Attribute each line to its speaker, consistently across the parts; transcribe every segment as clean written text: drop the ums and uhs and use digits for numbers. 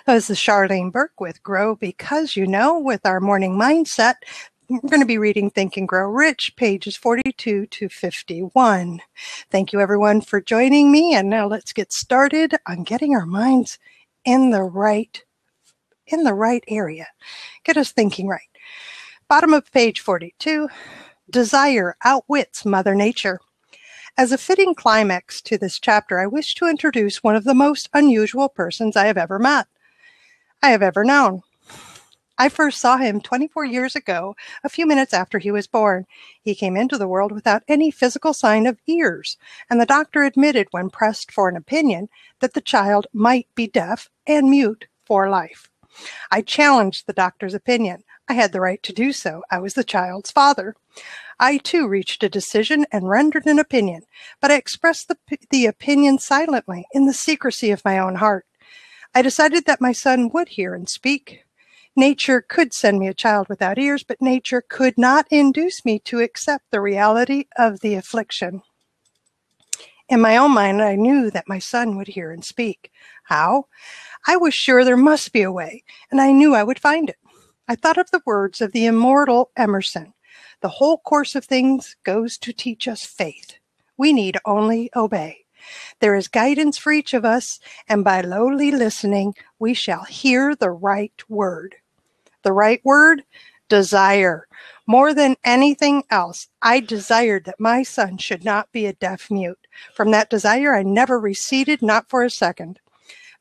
Speaker 1: This is Charlene Burke with Grow Because You Know with our morning mindset. We're going to be reading Think and Grow Rich, pages 42 to 51. Thank you everyone for joining me, and now let's get started on getting our minds in the right area. Get us thinking right. Bottom of page 42, desire outwits Mother Nature. As a fitting climax to this chapter, I wish to introduce one of the most unusual persons I have ever known. I first saw him 24 years ago, a few minutes after he was born. He came into the world without any physical sign of ears, and the doctor admitted when pressed for an opinion that the child might be deaf and mute for life. I challenged the doctor's opinion. I had the right to do so. I was the child's father. I, too, reached a decision and rendered an opinion, but I expressed the opinion silently in the secrecy of my own heart. I decided that my son would hear and speak. Nature could send me a child without ears, but nature could not induce me to accept the reality of the affliction. In my own mind, I knew that my son would hear and speak. How? I was sure there must be a way, and I knew I would find it. I thought of the words of the immortal Emerson. The whole course of things goes to teach us faith. We need only obey. There is guidance for each of us, and by lowly listening, we shall hear the right word. The right word? Desire. More than anything else, I desired that my son should not be a deaf mute. From that desire, I never receded, not for a second.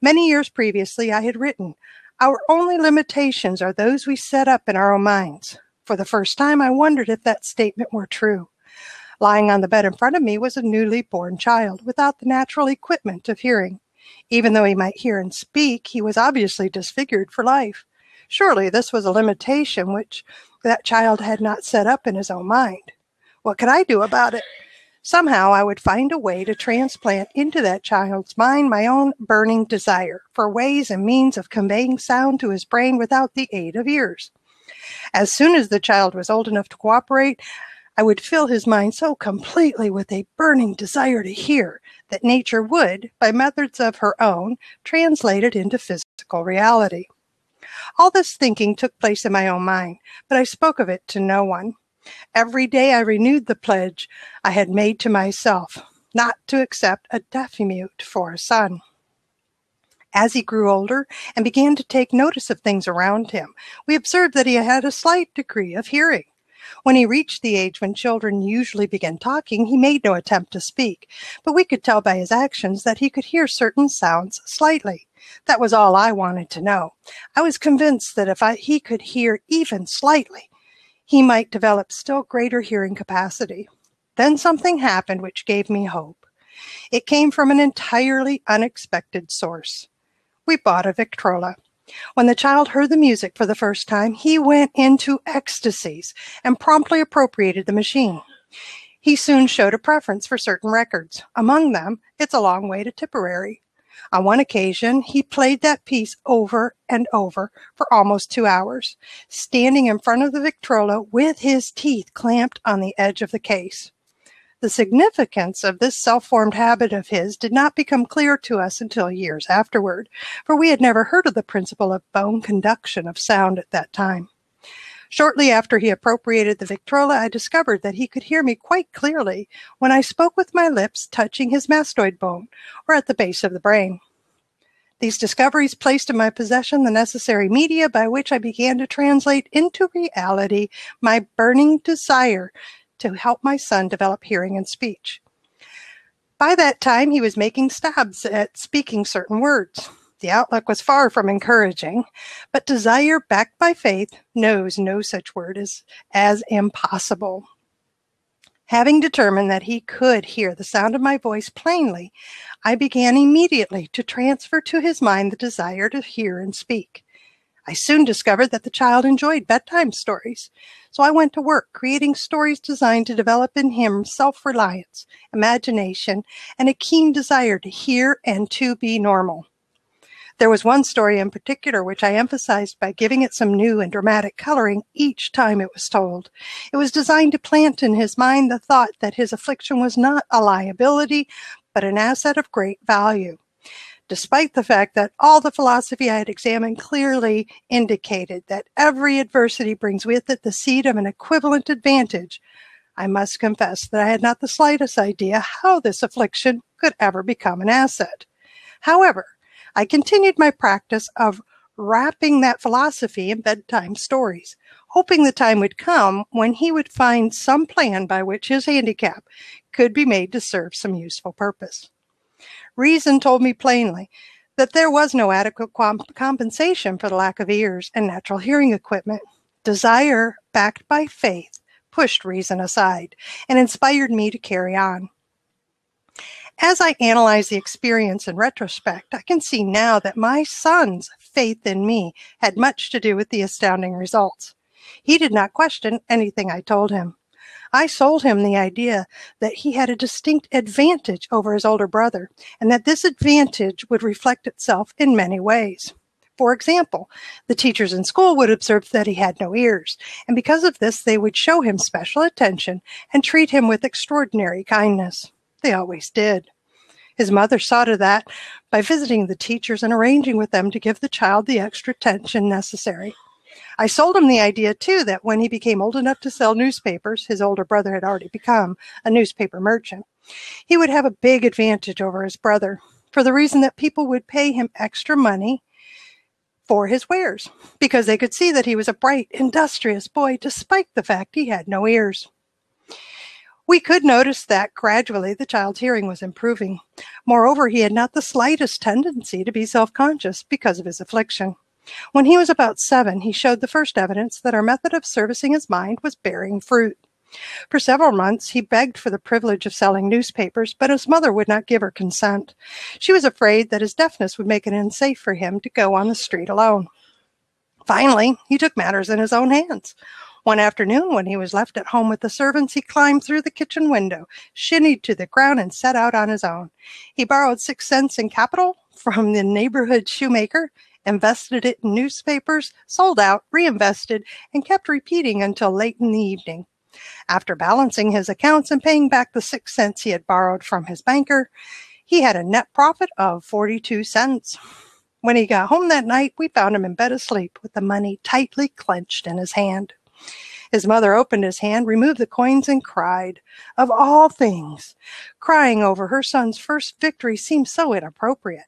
Speaker 1: Many years previously, I had written, "Our only limitations are those we set up in our own minds." For the first time, I wondered if that statement were true. Lying on the bed in front of me was a newly born child without the natural equipment of hearing. Even though he might hear and speak, he was obviously disfigured for life. Surely this was a limitation which that child had not set up in his own mind. What could I do about it? Somehow I would find a way to transplant into that child's mind my own burning desire for ways and means of conveying sound to his brain without the aid of ears. As soon as the child was old enough to cooperate, I would fill his mind so completely with a burning desire to hear that nature would, by methods of her own, translate it into physical reality. All this thinking took place in my own mind, but I spoke of it to no one. Every day I renewed the pledge I had made to myself, not to accept a deaf-mute for a son. As he grew older and began to take notice of things around him, we observed that he had a slight degree of hearing. When he reached the age when children usually begin talking, he made no attempt to speak, but we could tell by his actions that he could hear certain sounds slightly. That was all I wanted to know. I was convinced that if he could hear even slightly, he might develop still greater hearing capacity. Then something happened which gave me hope. It came from an entirely unexpected source. We bought a Victrola. When the child heard the music for the first time, he went into ecstasies and promptly appropriated the machine. He soon showed a preference for certain records. Among them, It's a Long Way to Tipperary. On one occasion, he played that piece over and over for almost 2 hours, standing in front of the Victrola with his teeth clamped on the edge of the case. The significance of this self-formed habit of his did not become clear to us until years afterward, for we had never heard of the principle of bone conduction of sound at that time. Shortly after he appropriated the Victrola, I discovered that he could hear me quite clearly when I spoke with my lips touching his mastoid bone, or at the base of the brain. These discoveries placed in my possession the necessary media by which I began to translate into reality my burning desire to help my son develop hearing and speech. By that time, he was making stabs at speaking certain words. The outlook was far from encouraging, but desire backed by faith knows no such word as impossible. Having determined that he could hear the sound of my voice plainly, I began immediately to transfer to his mind the desire to hear and speak. I soon discovered that the child enjoyed bedtime stories, so I went to work creating stories designed to develop in him self-reliance, imagination, and a keen desire to hear and to be normal. There was one story in particular which I emphasized by giving it some new and dramatic coloring each time it was told. It was designed to plant in his mind the thought that his affliction was not a liability, but an asset of great value. despite the fact that all the philosophy I had examined clearly indicated that every adversity brings with it the seed of an equivalent advantage. I must confess that I had not the slightest idea how this affliction could ever become an asset. However, I continued my practice of wrapping that philosophy in bedtime stories, hoping the time would come when he would find some plan by which his handicap could be made to serve some useful purpose. Reason told me plainly that there was no adequate compensation for the lack of ears and natural hearing equipment. Desire, backed by faith, pushed reason aside and inspired me to carry on. As I analyze the experience in retrospect, I can see now that my son's faith in me had much to do with the astounding results. He did not question anything I told him. I sold him the idea that he had a distinct advantage over his older brother, and that this advantage would reflect itself in many ways. For example, the teachers in school would observe that he had no ears, and because of this, they would show him special attention and treat him with extraordinary kindness. They always did. His mother saw to that by visiting the teachers and arranging with them to give the child the extra attention necessary. I sold him the idea, too, that when he became old enough to sell newspapers, his older brother had already become a newspaper merchant, he would have a big advantage over his brother, for the reason that people would pay him extra money for his wares, because they could see that he was a bright, industrious boy, despite the fact he had no ears. We could notice that gradually the child's hearing was improving. Moreover, he had not the slightest tendency to be self-conscious because of his affliction. When he was about 7, he showed the first evidence that our method of servicing his mind was bearing fruit. For several months, he begged for the privilege of selling newspapers, but his mother would not give her consent. She was afraid that his deafness would make it unsafe for him to go on the street alone. Finally, he took matters in his own hands. One afternoon, when he was left at home with the servants, he climbed through the kitchen window, shinnied to the ground, and set out on his own. He borrowed 6 cents in capital from the neighborhood shoemaker, invested it in newspapers, sold out, reinvested, and kept repeating until late in the evening. After balancing his accounts and paying back the 6 cents he had borrowed from his banker, he had a net profit of 42 cents. When he got home that night, we found him in bed asleep with the money tightly clenched in his hand. His mother opened his hand, removed the coins, and cried. Of all things, crying over her son's first victory seemed so inappropriate.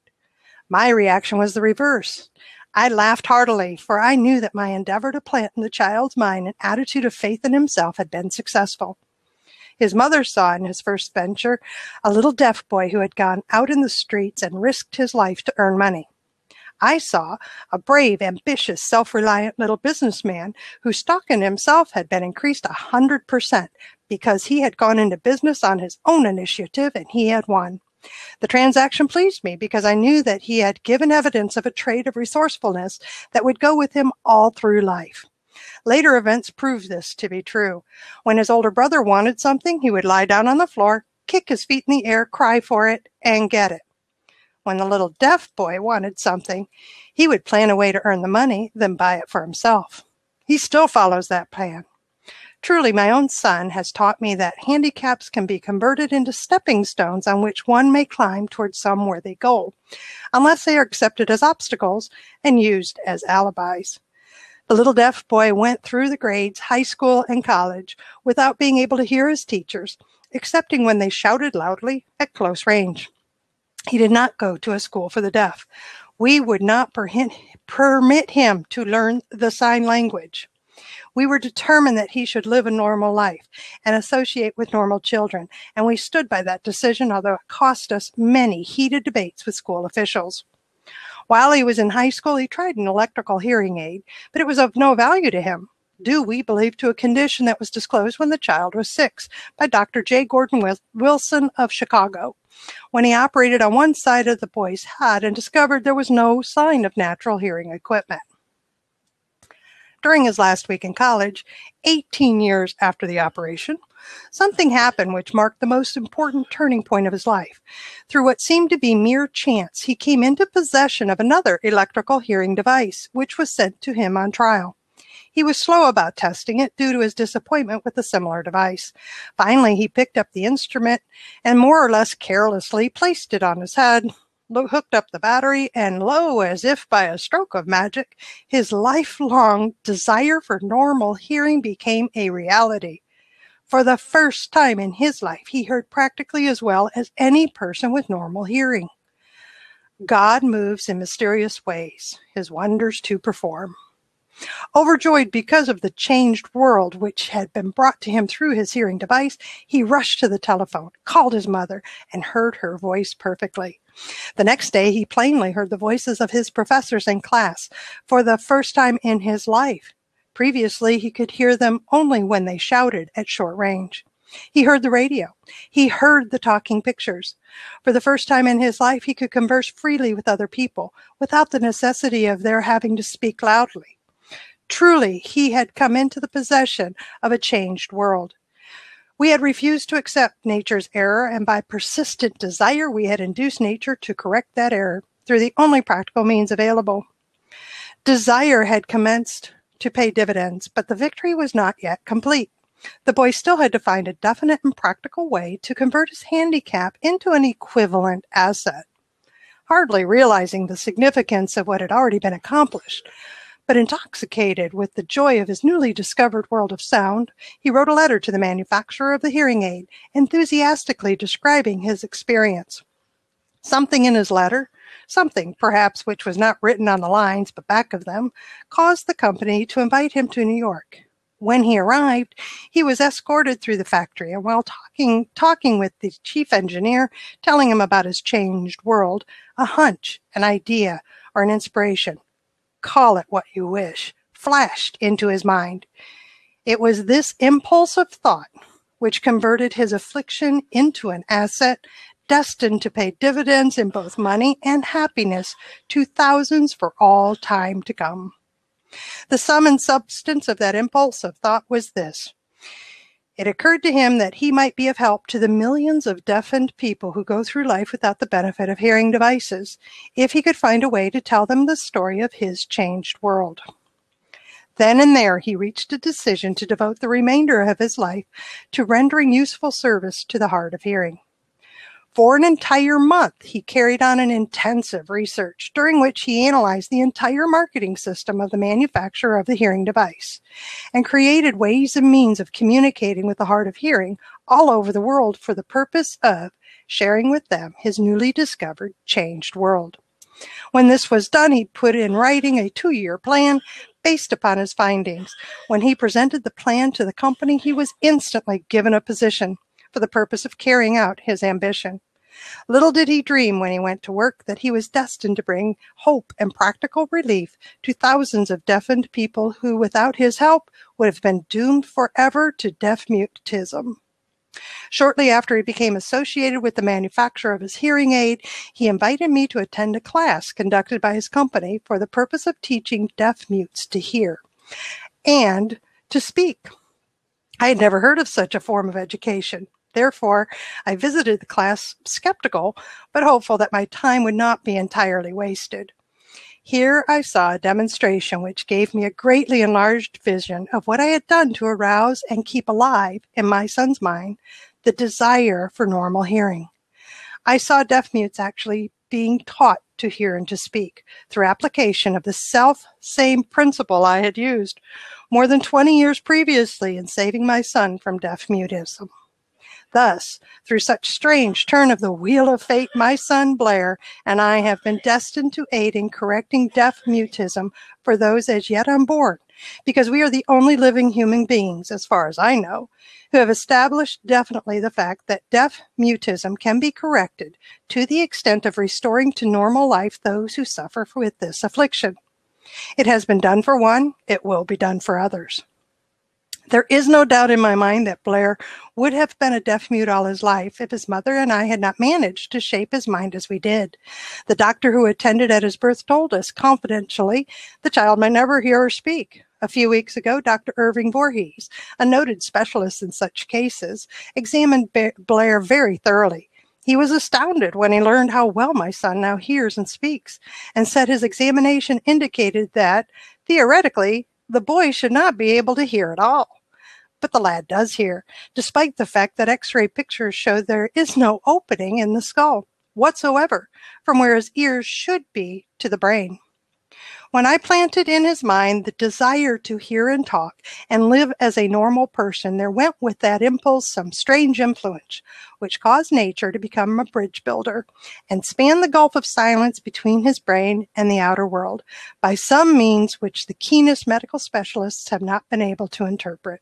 Speaker 1: My reaction was the reverse. I laughed heartily, for I knew that my endeavor to plant in the child's mind an attitude of faith in himself had been successful. His mother saw in his first venture a little deaf boy who had gone out in the streets and risked his life to earn money. I saw a brave, ambitious, self-reliant little businessman whose stock in himself had been increased 100% because he had gone into business on his own initiative and he had won. The transaction pleased me because I knew that he had given evidence of a trait of resourcefulness that would go with him all through life. Later events proved this to be true. When his older brother wanted something, he would lie down on the floor, kick his feet in the air, cry for it, and get it. When the little deaf boy wanted something, he would plan a way to earn the money, then buy it for himself. He still follows that plan. Truly, my own son has taught me that handicaps can be converted into stepping stones on which one may climb towards some worthy goal, unless they are accepted as obstacles and used as alibis. The little deaf boy went through the grades, high school, and college without being able to hear his teachers, excepting when they shouted loudly at close range. He did not go to a school for the deaf. We would not permit him to learn the sign language. We were determined that he should live a normal life and associate with normal children, and we stood by that decision, although it cost us many heated debates with school officials. While he was in high school, he tried an electrical hearing aid, but it was of no value to him, due, we believe, to a condition that was disclosed when the child was 6 by Dr. J. Gordon Wilson of Chicago, when he operated on one side of the boy's head and discovered there was no sign of natural hearing equipment. During his last week in college, 18 years after the operation, something happened which marked the most important turning point of his life. Through what seemed to be mere chance, he came into possession of another electrical hearing device, which was sent to him on trial. He was slow about testing it due to his disappointment with a similar device. Finally, he picked up the instrument and more or less carelessly placed it on his head. hooked up the battery, and lo, as if by a stroke of magic, his lifelong desire for normal hearing became a reality. For the first time in his life, he heard practically as well as any person with normal hearing. God moves in mysterious ways, his wonders to perform. Overjoyed because of the changed world which had been brought to him through his hearing device, he rushed to the telephone, called his mother, and heard her voice perfectly. The next day, he plainly heard the voices of his professors in class for the first time in his life. Previously, he could hear them only when they shouted at short range. He heard the radio. He heard the talking pictures. For the first time in his life, he could converse freely with other people without the necessity of their having to speak loudly. Truly, he had come into the possession of a changed world. We had refused to accept nature's error, and by persistent desire, we had induced nature to correct that error through the only practical means available. Desire had commenced to pay dividends, but the victory was not yet complete. The boy still had to find a definite and practical way to convert his handicap into an equivalent asset. Hardly realizing the significance of what had already been accomplished, but intoxicated with the joy of his newly discovered world of sound, he wrote a letter to the manufacturer of the hearing aid, enthusiastically describing his experience. Something in his letter, something perhaps which was not written on the lines but back of them, caused the company to invite him to New York. When he arrived, he was escorted through the factory, and while talking with the chief engineer, telling him about his changed world, a hunch, an idea, or an inspiration, call it what you wish, flashed into his mind. It was this impulsive thought which converted his affliction into an asset destined to pay dividends in both money and happiness to thousands for all time to come. The sum and substance of that impulsive thought was this. It occurred to him that he might be of help to the millions of deafened people who go through life without the benefit of hearing devices, if he could find a way to tell them the story of his changed world. Then and there, he reached a decision to devote the remainder of his life to rendering useful service to the hard of hearing. For an entire month, he carried on an intensive research, during which he analyzed the entire marketing system of the manufacturer of the hearing device, and created ways and means of communicating with the hard of hearing all over the world for the purpose of sharing with them his newly discovered changed world. When this was done, he put in writing a 2-year plan based upon his findings. When he presented the plan to the company, he was instantly given a position for the purpose of carrying out his ambition. Little did he dream when he went to work that he was destined to bring hope and practical relief to thousands of deafened people who, without his help, would have been doomed forever to deaf-mutism. Shortly after he became associated with the manufacturer of his hearing aid, he invited me to attend a class conducted by his company for the purpose of teaching deaf-mutes to hear and to speak. I had never heard of such a form of education. Therefore, I visited the class skeptical, but hopeful that my time would not be entirely wasted. Here I saw a demonstration which gave me a greatly enlarged vision of what I had done to arouse and keep alive in my son's mind the desire for normal hearing. I saw deaf mutes actually being taught to hear and to speak through application of the self-same principle I had used more than 20 years previously in saving my son from deaf-mutism. Thus, through such strange turn of the wheel of fate, my son Blair and I have been destined to aid in correcting deaf-mutism for those as yet unborn, because we are the only living human beings, as far as I know, who have established definitely the fact that deaf-mutism can be corrected to the extent of restoring to normal life those who suffer with this affliction. It has been done for one, it will be done for others. There is no doubt in my mind that Blair would have been a deaf-mute all his life if his mother and I had not managed to shape his mind as we did. The doctor who attended at his birth told us confidentially the child might never hear or speak. A few weeks ago, Dr. Irving Voorhees, a noted specialist in such cases, examined Blair very thoroughly. He was astounded when he learned how well my son now hears and speaks, and said his examination indicated that, theoretically, the boy should not be able to hear at all. But the lad does hear, despite the fact that X-ray pictures show there is no opening in the skull. whatsoever from where his ears should be to the brain. When I planted in his mind the desire to hear and talk and live as a normal person, there went with that impulse some strange influence, which caused nature to become a bridge builder and span the gulf of silence between his brain and the outer world by some means which the keenest medical specialists have not been able to interpret.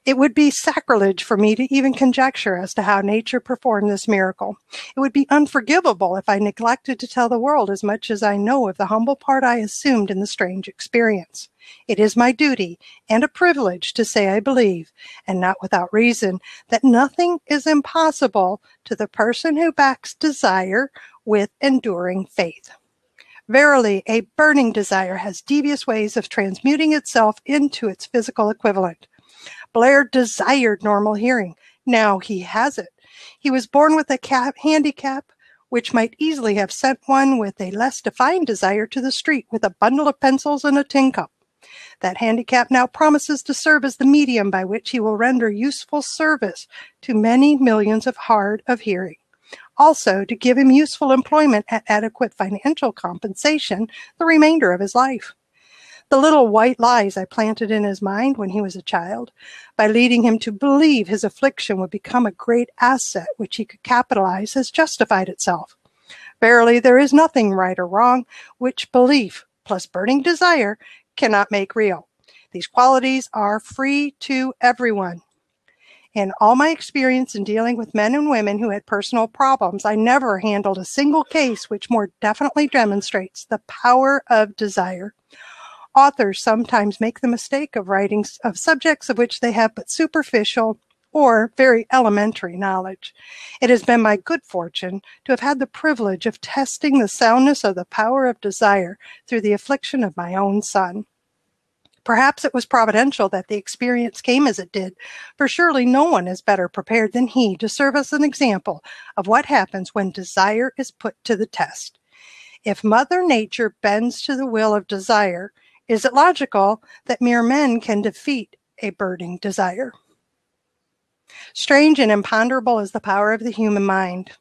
Speaker 1: It would be sacrilege for me to even conjecture as to how nature performed this miracle. It would be unforgivable if I neglected to tell the world as much as I know of the humble part I assumed in the strange experience. It is my duty and a privilege to say I believe, and not without reason, that nothing is impossible to the person who backs desire with enduring faith. Verily, a burning desire has devious ways of transmuting itself into its physical equivalent. Blair desired normal hearing. Now he has it. He was born with a handicap which might easily have sent one with a less defined desire to the street with a bundle of pencils and a tin cup. That handicap now promises to serve as the medium by which he will render useful service to many millions of hard of hearing. Also, to give him useful employment at adequate financial compensation the remainder of his life. The little white lies I planted in his mind when he was a child, by leading him to believe his affliction would become a great asset which he could capitalize, has justified itself. Verily, there is nothing right or wrong which belief plus burning desire cannot make real. These qualities are free to everyone. In all my experience in dealing with men and women who had personal problems, I never handled a single case which more definitely demonstrates the power of desire. Authors sometimes make the mistake of writing of subjects of which they have but superficial or very elementary knowledge. It has been my good fortune to have had the privilege of testing the soundness of the power of desire through the affliction of my own son. Perhaps it was providential that the experience came as it did, for surely no one is better prepared than he to serve as an example of what happens when desire is put to the test. If Mother Nature bends to the will of desire, is it logical that mere men can defeat a burning desire? Strange and imponderable is the power of the human mind.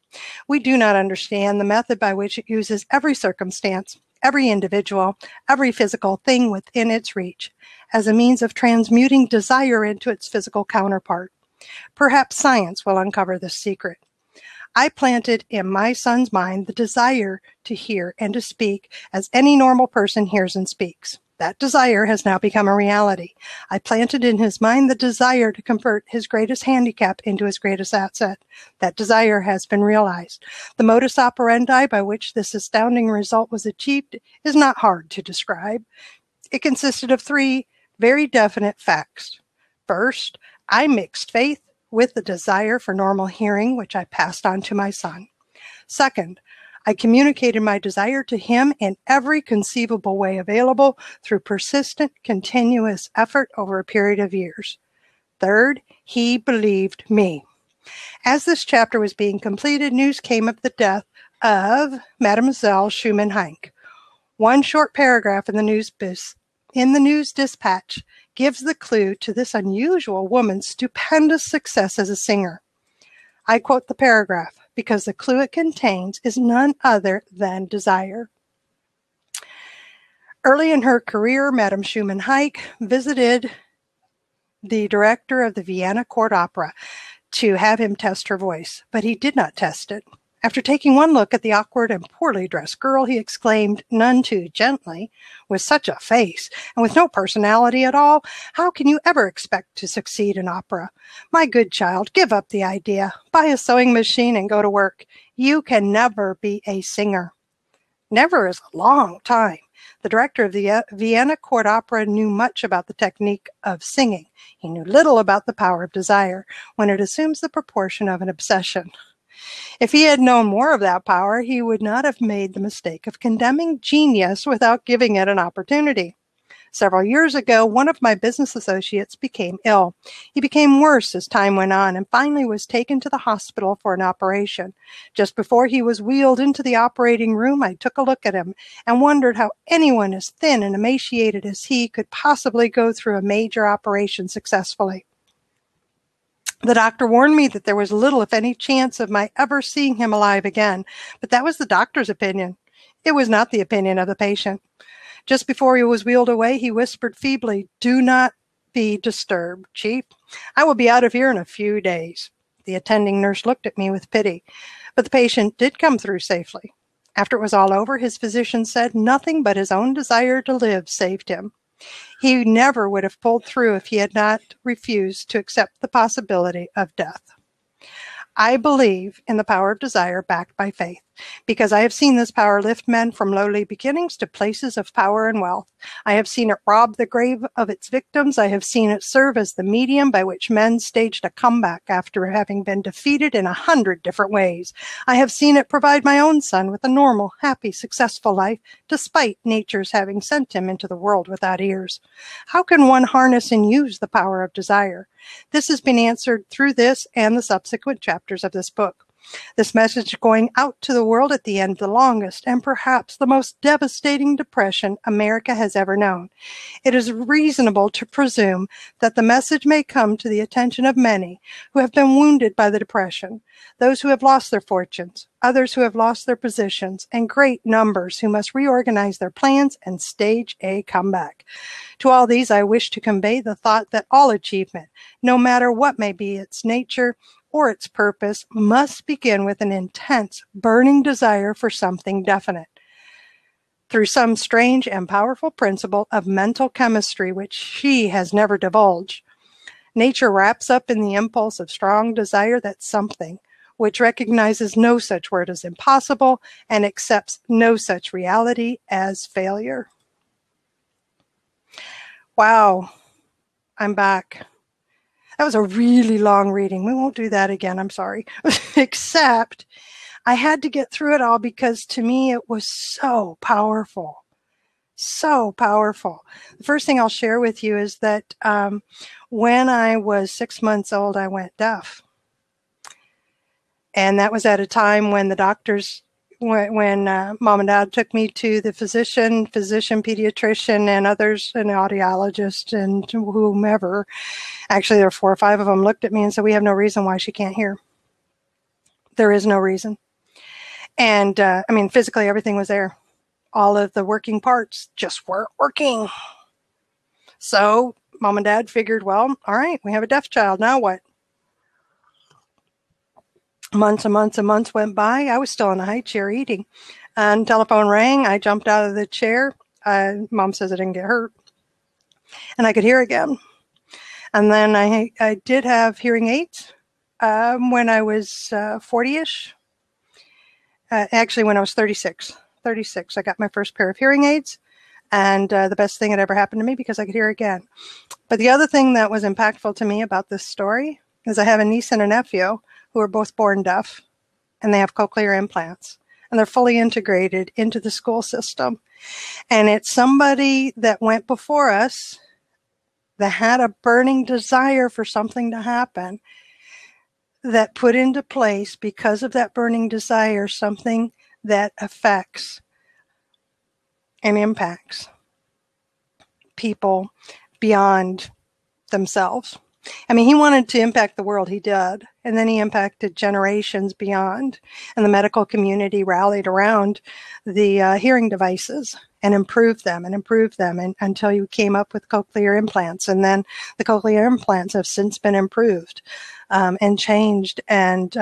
Speaker 1: We do not understand the method by which it uses every circumstance, every individual, every physical thing within its reach, as a means of transmuting desire into its physical counterpart. Perhaps science will uncover this secret. I planted in my son's mind the desire to hear and to speak as any normal person hears and speaks. That desire has now become a reality. I planted in his mind the desire to convert his greatest handicap into his greatest asset. That desire has been realized. The modus operandi by which this astounding result was achieved is not hard to describe. It consisted of three very definite facts. First, I mixed faith with the desire for normal hearing, which I passed on to my son. Second, I communicated my desire to him in every conceivable way available through persistent, continuous effort over a period of years. Third, he believed me. As this chapter was being completed, news came of the death of Mademoiselle Schumann-Heink. One short paragraph in the news dispatch gives the clue to this unusual woman's stupendous success as a singer. I quote the paragraph because the clue it contains is none other than desire. Early in her career, Madame Schumann-Heink visited the director of the Vienna Court Opera to have him test her voice, but he did not test it. After taking one look at the awkward and poorly dressed girl, he exclaimed, none too gently, with such a face and with no personality at all, how can you ever expect to succeed in opera? My good child, give up the idea. Buy a sewing machine and go to work. You can never be a singer. Never is a long time. The director of the Vienna Court Opera knew much about the technique of singing. He knew little about the power of desire when it assumes the proportion of an obsession. If he had known more of that power, he would not have made the mistake of condemning genius without giving it an opportunity. Several years ago, one of my business associates became ill. He became worse as time went on and finally was taken to the hospital for an operation. Just before he was wheeled into the operating room, I took a look at him and wondered how anyone as thin and emaciated as he could possibly go through a major operation successfully. The doctor warned me that there was little, if any, chance of my ever seeing him alive again, but that was the doctor's opinion. It was not the opinion of the patient. Just before he was wheeled away, he whispered feebly, "Do not be disturbed, Chief. I will be out of here in a few days." The attending nurse looked at me with pity, but the patient did come through safely. After it was all over, his physician said nothing but his own desire to live saved him. He never would have pulled through if he had not refused to accept the possibility of death. I believe in the power of desire backed by faith, because I have seen this power lift men from lowly beginnings to places of power and wealth. I have seen it rob the grave of its victims. I have seen it serve as the medium by which men staged a comeback after having been defeated in 100 different ways. I have seen it provide my own son with a normal, happy, successful life, despite nature's having sent him into the world without ears. How can one harness and use the power of desire? This has been answered through this and the subsequent chapters of this book. This message going out to the world at the end of the longest and perhaps the most devastating depression America has ever known. It is reasonable to presume that the message may come to the attention of many who have been wounded by the depression, those who have lost their fortunes, others who have lost their positions, and great numbers who must reorganize their plans and stage a comeback. To all these, I wish to convey the thought that all achievement, no matter what may be its nature or its purpose, must begin with an intense, burning desire for something definite. Through some strange and powerful principle of mental chemistry which she has never divulged, nature wraps up in the impulse of strong desire that something which recognizes no such word as impossible and accepts no such reality as failure. Wow, I'm back. That was a really long reading. We won't do that again. I'm sorry. Except I had to get through it all because to me it was so powerful. So powerful. The first thing I'll share with you is that when I was 6 months old, I went deaf. And that was at a time when the doctors, when mom and dad took me to the physician, pediatrician, and others, an audiologist, and whomever. Actually, there were 4 or 5 of them looked at me and said, "We have no reason why she can't hear. There is no reason." And physically, everything was there. All of the working parts just weren't working. So mom and dad figured, well, all right, we have a deaf child. Now what? Months and months and months went by. I was still in a high chair eating. And telephone rang. I jumped out of the chair. Mom says I didn't get hurt. And I could hear again. And then I did have hearing aids when I was 40-ish. Actually, when I was 36, I got my first pair of hearing aids. And the best thing that ever happened to me because I could hear again. But the other thing that was impactful to me about this story is I have a niece and a nephew who are both born deaf, and they have cochlear implants, and they're fully integrated into the school system. And it's somebody that went before us that had a burning desire for something to happen that put into place, because of that burning desire, something that affects and impacts people beyond themselves. I mean, he wanted to impact the world, he did, and then he impacted generations beyond, and the medical community rallied around the hearing devices and improved them and until you came up with cochlear implants, and then the cochlear implants have since been improved and changed, and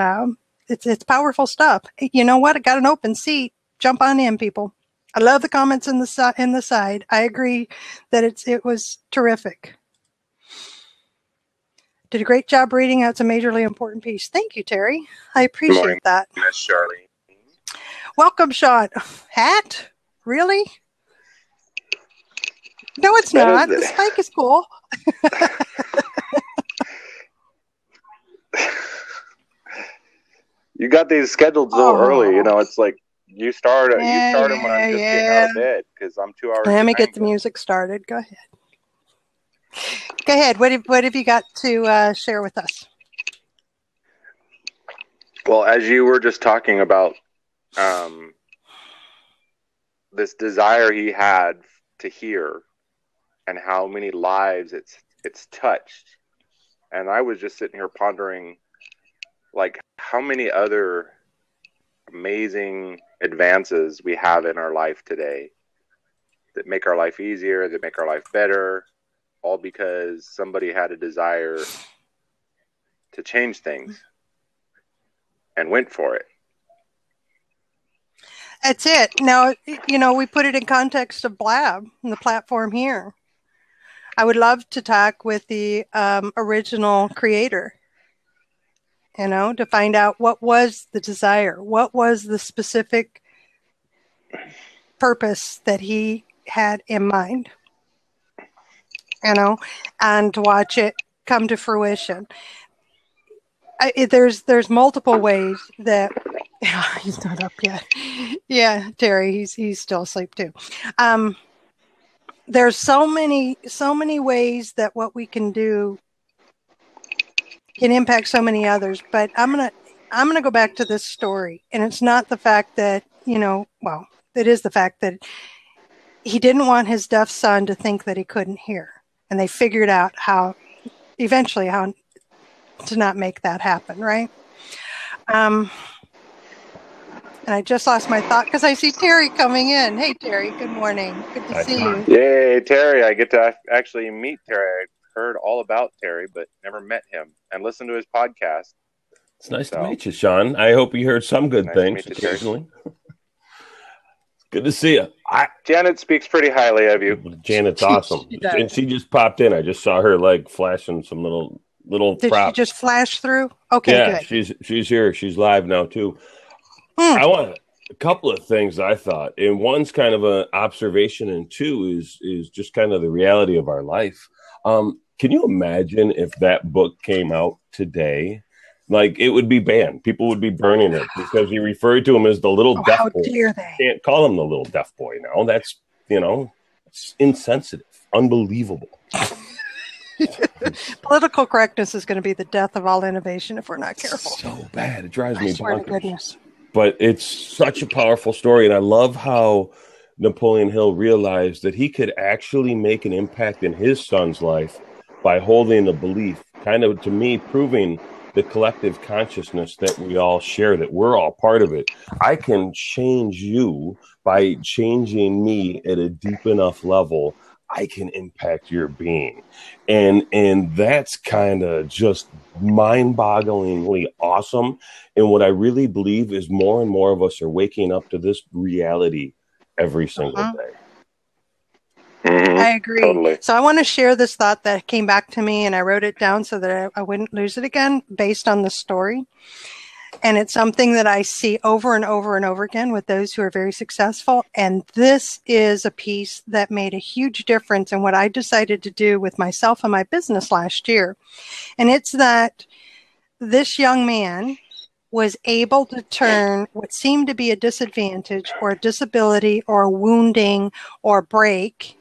Speaker 1: it's powerful stuff. You know what? I got an open seat. Jump on in, people. I love the comments in the side. I agree that it was terrific. Did a great job reading. That's a majorly important piece. Thank you, Terry. I appreciate that.
Speaker 2: Miss Charlie.
Speaker 1: Welcome, Sean. Hat? Really? No, it's not. The spike is cool.
Speaker 2: You got these scheduled so early. You know, it's like you start them when I'm just getting out of bed because I'm 2 hours.
Speaker 1: Let me get the music started. Go ahead. Go ahead. What have you got to share with us?
Speaker 2: Well, as you were just talking about this desire he had to hear and how many lives it's touched, And I was just sitting here pondering, like, how many other amazing advances we have in our life today that make our life easier, that make our life better, all because somebody had a desire to change things and went for it.
Speaker 1: That's it. Now, we put it in context of Blab and the platform here. I would love to talk with the original creator, to find out what was the desire, what was the specific purpose that he had in mind, and to watch it come to fruition. There's multiple ways that he's not up yet. Yeah, Terry, he's still asleep too. There's so many ways that what we can do can impact so many others. But I'm gonna go back to this story, and it's not the fact that it is the fact that he didn't want his deaf son to think that he couldn't hear, and they figured out how to not make that happen, right? And I just lost my thought because I see Terry coming in. Hey, Terry, good morning. Good to see you.
Speaker 2: Yay, Terry. I get to actually meet Terry. I've heard all about Terry, but never met him and listened to his podcast.
Speaker 3: It's nice to meet you, Sean. I hope you heard some good things occasionally. Good to see you.
Speaker 2: Janet speaks pretty highly of you.
Speaker 3: Janet's awesome. And she just popped in. I just saw her flashing some little
Speaker 1: Did
Speaker 3: props.
Speaker 1: She just flash through? Okay,
Speaker 3: yeah,
Speaker 1: good.
Speaker 3: She's here. She's live now too. I want a couple of things I thought, and one's kind of an observation, and two is just kind of the reality of our life. Can you imagine if that book came out today? Like, it would be banned. People would be burning it because he referred to him as the little deaf boy.
Speaker 1: How dare they?
Speaker 3: Can't call him the little deaf boy now. That's, it's insensitive. Unbelievable.
Speaker 1: Political correctness is going to be the death of all innovation if we're not careful.
Speaker 3: So bad. It drives me bonkers.
Speaker 1: Swear to goodness.
Speaker 3: But it's such a powerful story, and I love how Napoleon Hill realized that he could actually make an impact in his son's life by holding a belief, kind of, to me, proving the collective consciousness that we all share, that we're all part of it. I can change you by changing me at a deep enough level. I can impact your being. And that's kind of just mind-bogglingly awesome. And what I really believe is more and more of us are waking up to this reality every single day.
Speaker 2: Mm-hmm.
Speaker 1: I agree.
Speaker 2: Totally.
Speaker 1: So I want to share this thought that came back to me, and I wrote it down so that I wouldn't lose it again based on the story. And it's something that I see over and over and over again with those who are very successful. And this is a piece that made a huge difference in what I decided to do with myself and my business last year. And it's that this young man was able to turn what seemed to be a disadvantage or a disability or a wounding or break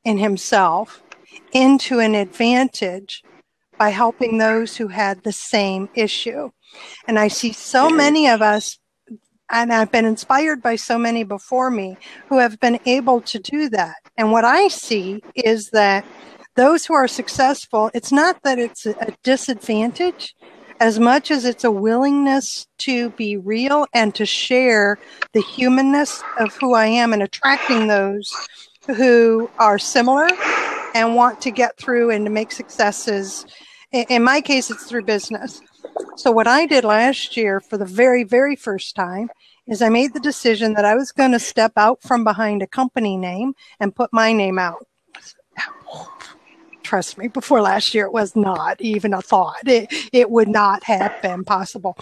Speaker 1: in himself into an advantage by helping those who had the same issue. And I see so many of us, and I've been inspired by so many before me who have been able to do that. And what I see is that those who are successful, it's not that it's a disadvantage as much as it's a willingness to be real and to share the humanness of who I am, and attracting those who are similar and want to get through and to make successes. In my case, it's through business. So what I did last year for the very, very first time is I made the decision that I was going to step out from behind a company name and put my name out. Trust me, before last year, it was not even a thought. It would not have been possible.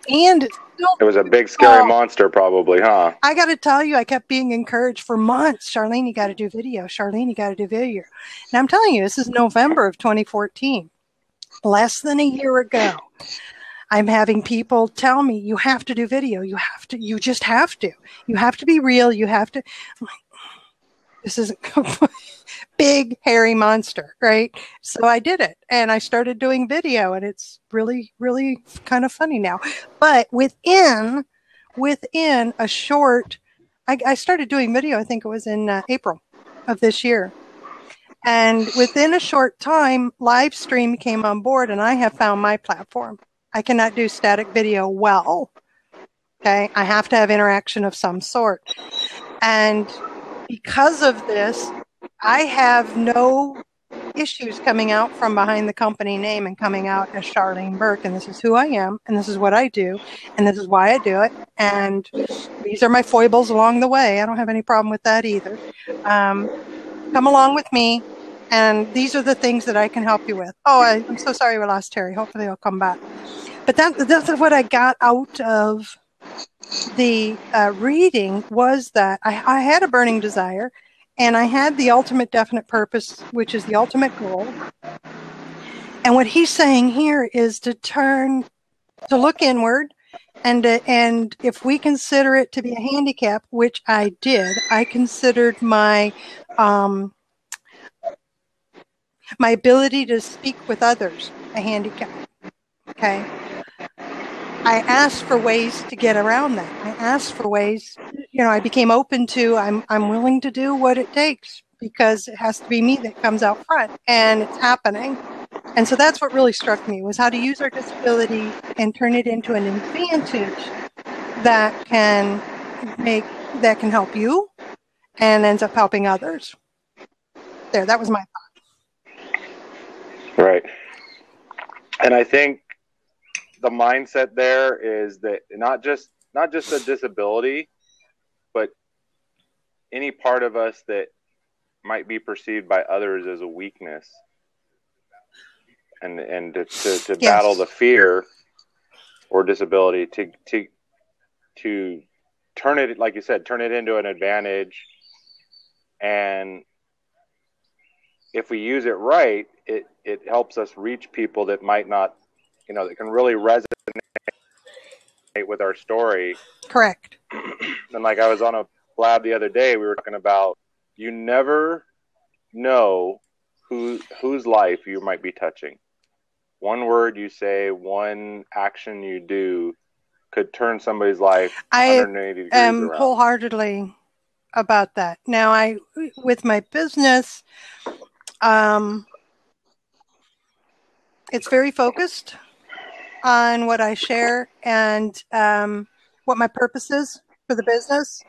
Speaker 1: And
Speaker 2: it was a big, scary monster, probably, huh?
Speaker 1: I got to tell you, I kept being encouraged for months. Charlene, you got to do video. Charlene, you got to do video. And I'm telling you, this is November of 2014. Less than a year ago, I'm having people tell me, you have to do video. You just have to. You have to be real. You have to. I'm like, this is a big, hairy monster, right? So I did it, and I started doing video, and it's really, really kind of funny now. But within a short, I started doing video, I think it was in April of this year. And within a short time, live stream came on board, and I have found my platform. I cannot do static video well. Okay, I have to have interaction of some sort. And because of this, I have no issues coming out from behind the company name and coming out as Charlene Burke. And this is who I am, and this is what I do, and this is why I do it. And these are my foibles along the way. I don't have any problem with that either. Come along with me, and these are the things that I can help you with. Oh, I'm so sorry we lost Terry. Hopefully he'll come back. But that's what I got out of the reading, was that I had a burning desire, and I had the ultimate definite purpose, which is the ultimate goal. And what he's saying here is to look inward, and if we consider it to be a handicap, which I did, I considered my ability to speak with others a handicap. Okay. I asked for ways to get around that. I asked for ways, I became open to, I'm willing to do what it takes, because it has to be me that comes out front, and it's happening. And so that's what really struck me, was how to use our disability and turn it into an advantage that can help you and ends up helping others. There, that was my thought.
Speaker 2: Right. And I think the mindset there is that not just a disability, but any part of us that might be perceived by others as a weakness, and to yes. battle the fear or disability, to turn it, like you said, turn it into an advantage. And if we use it right, it helps us reach people that might not, that can really resonate with our story.
Speaker 1: Correct.
Speaker 2: And like I was on a blab the other day, we were talking about, you never know whose life you might be touching. One word you say, one action you do could turn somebody's life 180 degrees around.
Speaker 1: I am wholeheartedly about that. Now, with my business, it's very focused on what I share and what my purpose is for the business.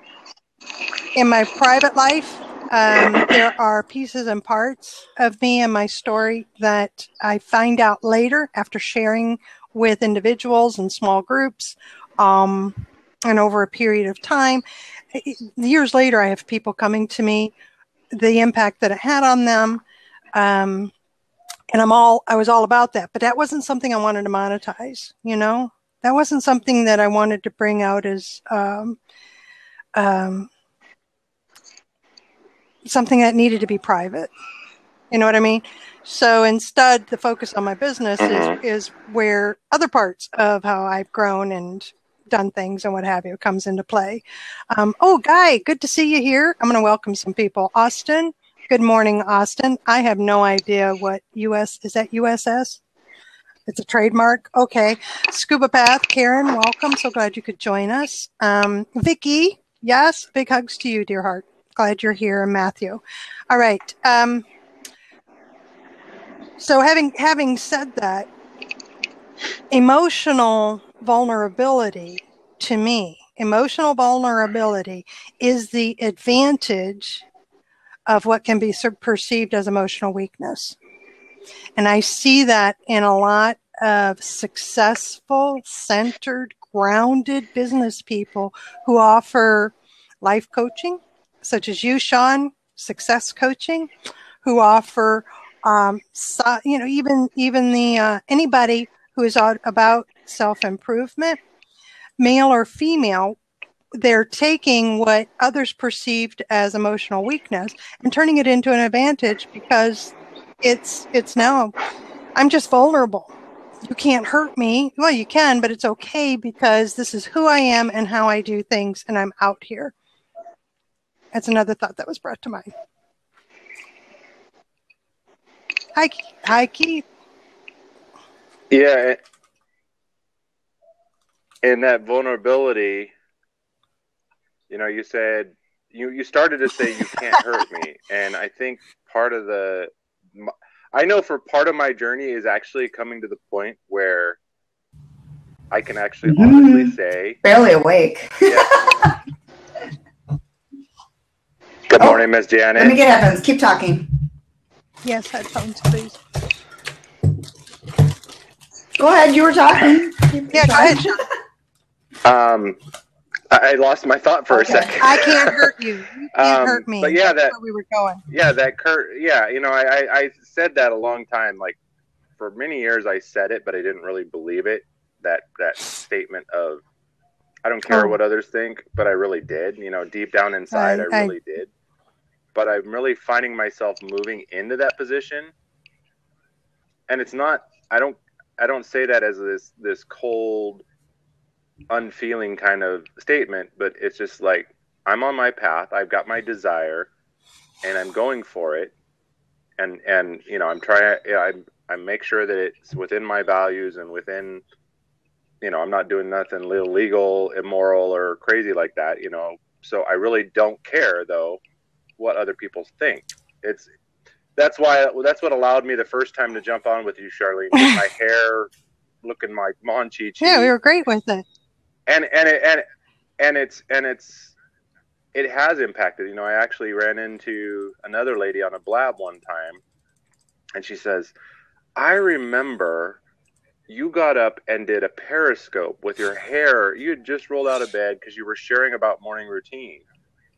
Speaker 1: In my private life, there are pieces and parts of me and my story that I find out later after sharing with individuals and small groups, and over a period of time. Years later, I have people coming to me, the impact that it had on them, and I was all about that, but that wasn't something I wanted to monetize. That wasn't something that I wanted to bring out as something that needed to be private. You know what I mean? So instead, the focus on my business is where other parts of how I've grown and done things and what have you comes into play. Guy, good to see you here. I'm going to welcome some people. Austin. Good morning, Austin. I have no idea what is that USS? It's a trademark. Okay. Scuba Path, Karen, welcome. So glad you could join us. Vicki, yes, big hugs to you, dear heart. Glad you're here. And Matthew. All right. So having said that, emotional vulnerability is the advantage of what can be perceived as emotional weakness. And I see that in a lot of successful, centered, grounded business people who offer life coaching, such as you, Sean, success coaching, who offer, even the anybody who is about self-improvement, male or female. They're taking what others perceived as emotional weakness and turning it into an advantage, because it's now, I'm just vulnerable. You can't hurt me. Well, you can, but it's okay, because this is who I am and how I do things, and I'm out here. That's another thought that was brought to mind. Hi, Keith.
Speaker 2: Yeah. And that vulnerability, you said, you started to say you can't hurt me. And I think part of I know for part of my journey is actually coming to the point where I can actually honestly say,
Speaker 4: barely awake.
Speaker 2: Yeah. Good morning, Miss Janet.
Speaker 4: Let me get headphones. Keep talking.
Speaker 1: Yes, headphones, please.
Speaker 4: Go ahead. You were talking.
Speaker 1: Yeah, go ahead, Sean.
Speaker 2: I lost my thought for a second.
Speaker 1: I can't hurt you. You can't hurt me.
Speaker 2: But yeah,
Speaker 1: that's where we were going.
Speaker 2: Yeah, I said that a long time. Like for many years, I said it, but I didn't really believe it. That statement of, I don't care what others think, but I really did. Deep down inside, I really did. But I'm really finding myself moving into that position, and it's not. I don't say that as this cold, unfeeling kind of statement, but it's just like I'm on my path. I've got my desire, and I'm going for it. And I'm trying. I make sure that it's within my values and within. I'm not doing nothing illegal, immoral, or crazy like that. So I really don't care though what other people think. That's what allowed me the first time to jump on with you, Charlene. My hair looking like Monchichi.
Speaker 1: Yeah, we were great with it.
Speaker 2: And it has impacted. I actually ran into another lady on a blab one time, and she says, I remember you got up and did a Periscope with your hair. You had just rolled out of bed because you were sharing about morning routine.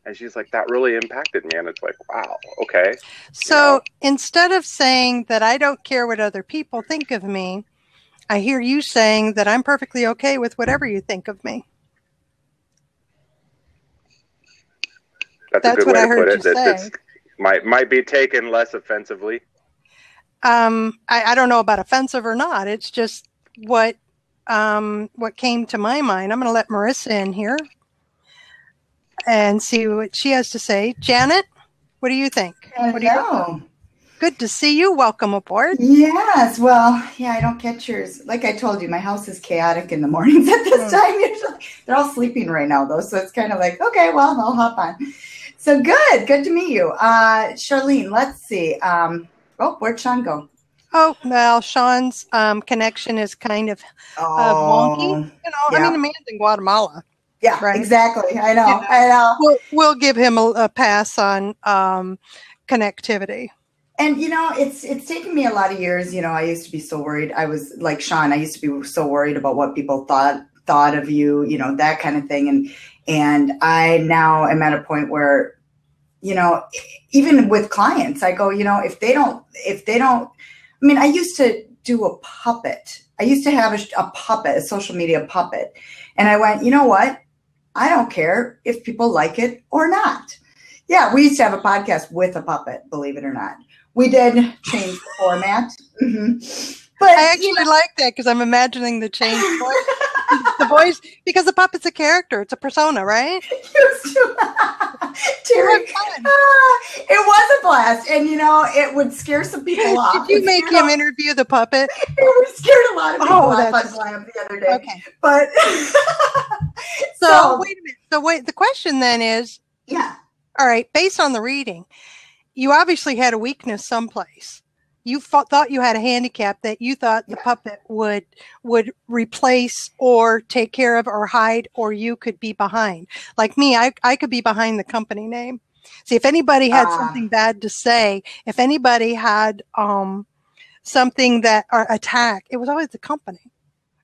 Speaker 2: And she's like, that really impacted me. And it's like, wow, okay.
Speaker 1: So instead of saying that I don't care what other people think of me, I hear you saying that I'm perfectly okay with whatever you think of me.
Speaker 2: That's a good way to put it. That might be taken less offensively.
Speaker 1: I don't know about offensive or not. It's just what came to my mind. I'm going to let Marissa in here and see what she has to say. Janet, what do you think?
Speaker 4: Hello.
Speaker 1: Good to see you. Welcome aboard.
Speaker 4: Yes. Well, yeah, I don't catch yours. Like I told you, my house is chaotic in the mornings at this time. Usually, they're all sleeping right now, though. So it's kind of like, okay, well, I'll hop on. So good. Good to meet you. Charlene, let's see. Where'd Sean go?
Speaker 1: Oh, well, Sean's connection is kind of wonky. I mean, the man's in Guatemala.
Speaker 4: Yeah, right? Exactly. I know. I know.
Speaker 1: We'll give him a pass on connectivity.
Speaker 4: And, it's taken me a lot of years. I used to be so worried. I was like Sean. I used to be so worried about what people thought of you, that kind of thing. And I now am at a point where, even with clients, I go, if they don't, I mean, I used to do a puppet. I used to have a puppet, a social media puppet. And I went, you know what? I don't care if people like it or not. Yeah, we used to have a podcast with a puppet, believe it or not. We did change the format. Mm-hmm. But
Speaker 1: I actually like that because I'm imagining the change the voice, because the puppet's a character. It's a persona, right?
Speaker 4: Terry, it was a blast. And, it would scare some people off.
Speaker 1: Did you make him interview the puppet?
Speaker 4: It scared a lot of people off on Blab the other day. Okay. But
Speaker 1: so wait a minute. So the question then is,
Speaker 4: yeah.
Speaker 1: All right, based on the reading, you obviously had a weakness someplace. You thought you had a handicap that you thought the puppet would replace or take care of or hide, or you could be behind. Like me, I could be behind the company name. See, if anybody had something bad to say, if anybody had something that or attack, it was always the company.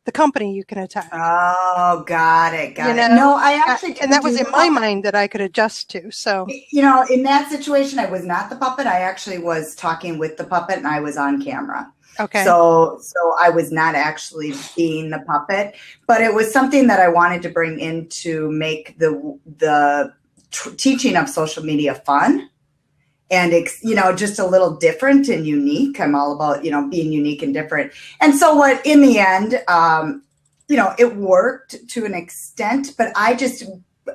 Speaker 1: The company you can attack.
Speaker 4: Oh, got it. No, I actually
Speaker 1: and that was in my mind that I could adjust to. So,
Speaker 4: in that situation, I was not the puppet. I actually was talking with the puppet, and I was on camera.
Speaker 1: Okay.
Speaker 4: So I was not actually being the puppet, but it was something that I wanted to bring in to make the teaching of social media fun. And, just a little different and unique. I'm all about, being unique and different. And so in the end, it worked to an extent, but I just,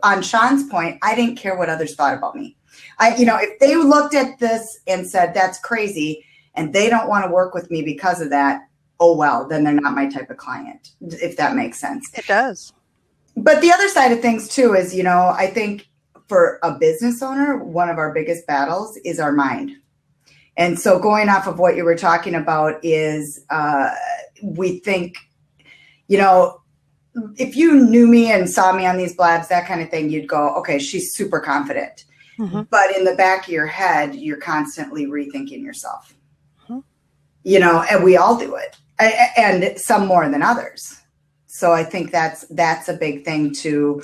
Speaker 4: on Sean's point, I didn't care what others thought about me. If they looked at this and said, that's crazy, and they don't want to work with me because of that, oh, well, then they're not my type of client, if that makes sense.
Speaker 1: It does.
Speaker 4: But the other side of things too is, I think, for a business owner, one of our biggest battles is our mind. And so going off of what you were talking about is we think, you know, if you knew me and saw me on these blabs, that kind of thing, you'd go, okay, she's super confident. Mm-hmm. But in the back of your head, you're constantly rethinking yourself. Mm-hmm. You know, and we all do it, and some more than others. So I think that's a big thing too,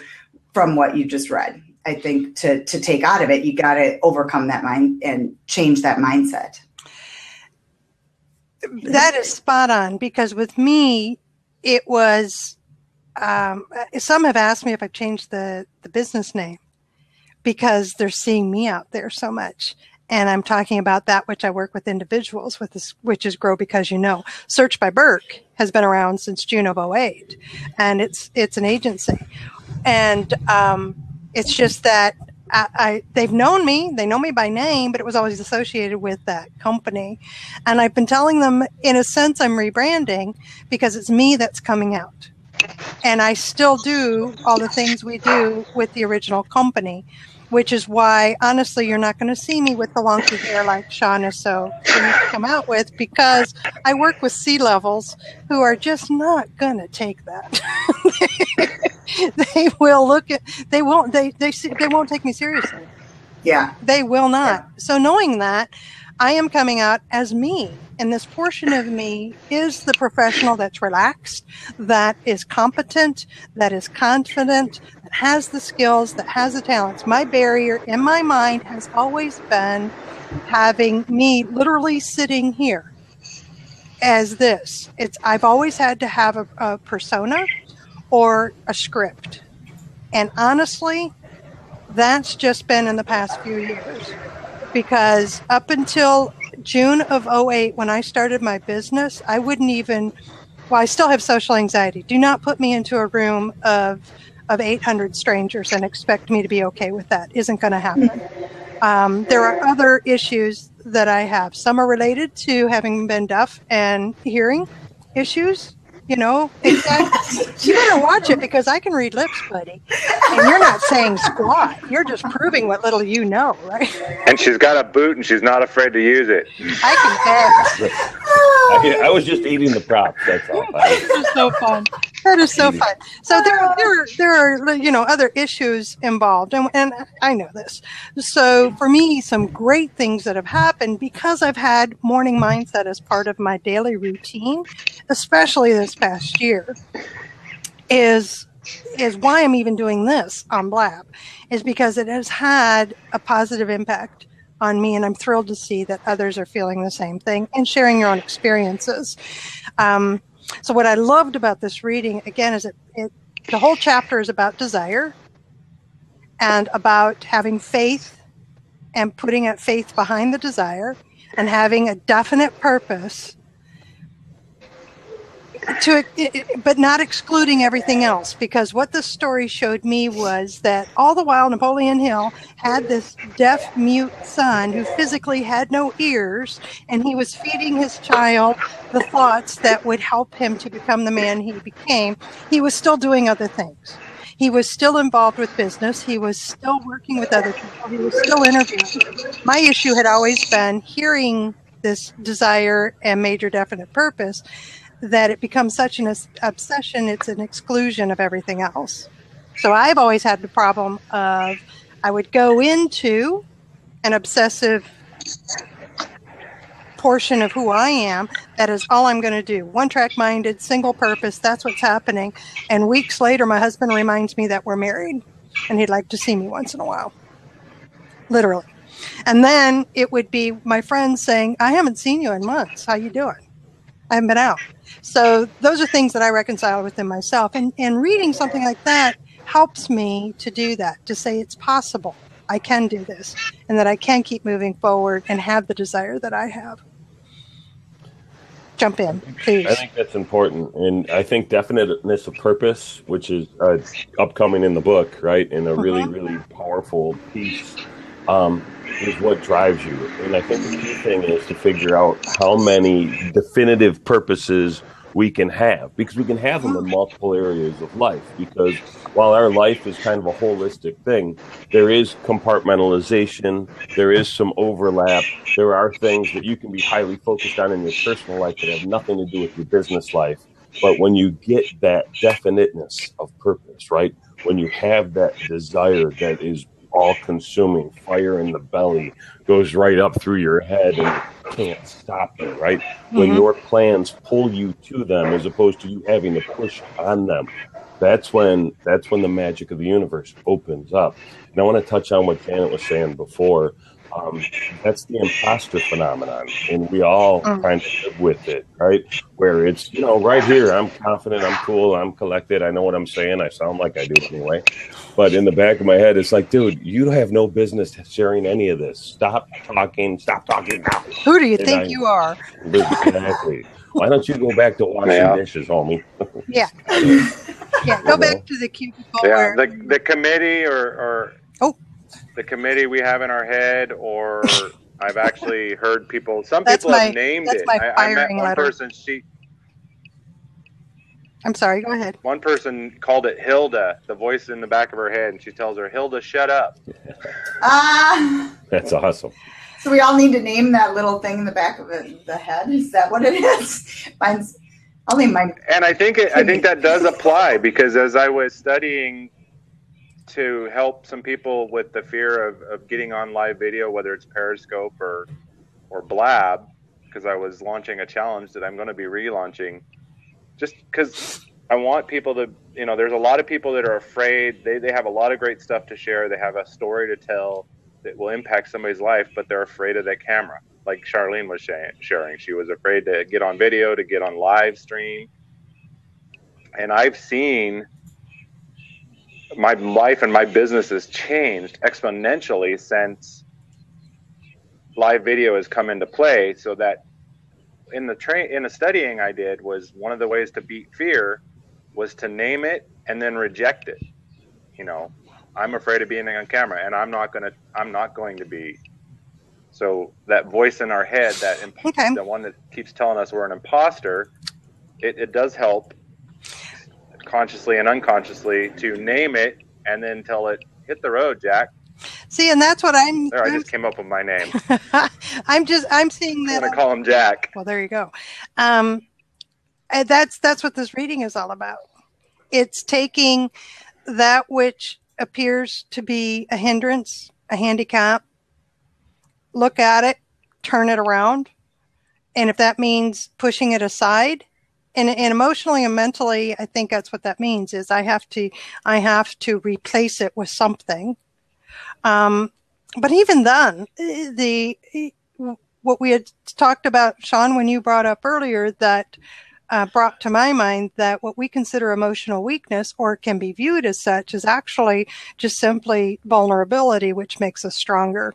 Speaker 4: from what you just read. I think to take out of it, you got to overcome that mind and change that mindset.
Speaker 1: That is spot on, because with me, it was, some have asked me if I've changed the business name because they're seeing me out there so much. And I'm talking about that which I work with individuals with, this, which is Grow Because You Know. Search by Burke has been around since June of 2008, and it's an agency. And it's just that they've known me. They know me by name, but it was always associated with that company. And I've been telling them, in a sense, I'm rebranding because it's me that's coming out. And I still do all the things we do with the original company, which is why, honestly, you're not going to see me with the lonky hair like Sean is so pleased to come out with, because I work with C-levels who are just not going to take that. They will look at, they won't take me seriously.
Speaker 4: Yeah.
Speaker 1: They will not. Yeah. So knowing that, I am coming out as me. And this portion of me is the professional that's relaxed, that is competent, that is confident, that has the skills, that has the talents. My barrier in my mind has always been having me literally sitting here as this. I've always had to have a persona or a script. And honestly, that's just been in the past few years. Because up until June of 2008, when I started my business, I wouldn't even, well, I still have social anxiety. Do not put me into a room of 800 strangers and expect me to be okay with that. Isn't going to happen. There are other issues that I have. Some are related to having been deaf and hearing issues. You know, exactly. You better watch it, because I can read lips, buddy. And you're not saying squat. You're just proving what little you know, right?
Speaker 2: And she's got a boot, and she's not afraid to use it.
Speaker 1: I can bet.
Speaker 3: I was just eating the props. That's all.
Speaker 1: That is so fun. That is so fun. So there are you know, other issues involved, and I know this. So for me, some great things that have happened because I've had morning mindset as part of my daily routine, especially this past year, is why I'm even doing this on Blab, is because it has had a positive impact on me, and I'm thrilled to see that others are feeling the same thing and sharing your own experiences. So what I loved about this reading, again, is the whole chapter is about desire and about having faith and putting that faith behind the desire and having a definite purpose, but not excluding everything else. Because what this story showed me was that all the while Napoleon Hill had this deaf, mute son who physically had no ears, and he was feeding his child the thoughts that would help him to become the man he became. He was still doing other things. He was still involved with business. He was still working with other people. He was still interviewing. My issue had always been hearing this desire and major definite purpose, that it becomes such an obsession, it's an exclusion of everything else. So I've always had the problem of, I would go into an obsessive portion of who I am, that is all I'm going to do. One-track minded, single purpose, that's what's happening. And weeks later, my husband reminds me that we're married, and he'd like to see me once in a while. Literally. And then it would be my friends saying, I haven't seen you in months. How you doing? I haven't been out. So those are things that I reconcile within myself. And reading something like that helps me to do that, to say it's possible. I can do this, and that I can keep moving forward and have the desire that I have. Jump in, please.
Speaker 3: I think that's important. And I think definiteness of purpose, which is upcoming in the book, right, and a really, really powerful piece, is what drives you. And I think the key thing is to figure out how many definitive purposes we can have, because we can have them in multiple areas of life. Because while our life is kind of a holistic thing, there is compartmentalization, there is some overlap, there are things that you can be highly focused on in your personal life that have nothing to do with your business life. But when you get that definiteness of purpose, right? When you have that desire that is all-consuming, fire in the belly, goes right up through your head and you can't stop it, right? When your plans pull you to them as opposed to you having to push on them, that's when the magic of the universe opens up. And I want to touch on what Janet was saying before. That's the imposter phenomenon, and we all kind of live with it, right? Where it's, right here, I'm confident, I'm cool, I'm collected, I know what I'm saying, I sound like I do anyway. But in the back of my head, it's like, dude, you have no business sharing any of this. Stop talking now.
Speaker 1: Who do you think you are?
Speaker 3: Exactly. Why don't you go back to washing dishes, homie?
Speaker 1: Yeah. Yeah, go back to the cubicle.
Speaker 2: Yeah, the committee or the committee we have in our head, or I've actually heard people. Some people have named it. I met one person.
Speaker 1: I'm sorry. Go ahead.
Speaker 2: One person called it Hilda, the voice in the back of her head, and she tells her, "Hilda, shut up."
Speaker 3: That's awesome.
Speaker 4: So we all need to name that little thing in the back of the head. Is that what it is? I'll name mine.
Speaker 2: And I think that does apply, because as I was studying to help some people with the fear of getting on live video, whether it's Periscope or Blab, because I was launching a challenge that I'm going to be relaunching, just because I want people to, there's a lot of people that are afraid. They have a lot of great stuff to share. They have a story to tell that will impact somebody's life, but they're afraid of that camera. Like Charlene was sharing. She was afraid to get on video, to get on live stream. And I've seen my life and my business has changed exponentially since live video has come into play. So that in the studying I did, was one of the ways to beat fear was to name it and then reject it. I'm afraid of being on camera, and I'm not going to be. So that voice in our head, the one that keeps telling us we're an imposter, it does help consciously and unconsciously to name it and then tell it, hit the road, Jack.
Speaker 1: See, and that's what I
Speaker 2: just came up with my name.
Speaker 1: I'm seeing that.
Speaker 2: I'm going to call him Jack.
Speaker 1: Well, there you go. That's what this reading is all about. It's taking that which appears to be a hindrance, a handicap, look at it, turn it around. And if that means pushing it aside, and emotionally and mentally, I think that's what that means, is I have to replace it with something. But even then, what we had talked about, Sean, when you brought up earlier, that brought to my mind that what we consider emotional weakness, or can be viewed as such, is actually just simply vulnerability, which makes us stronger.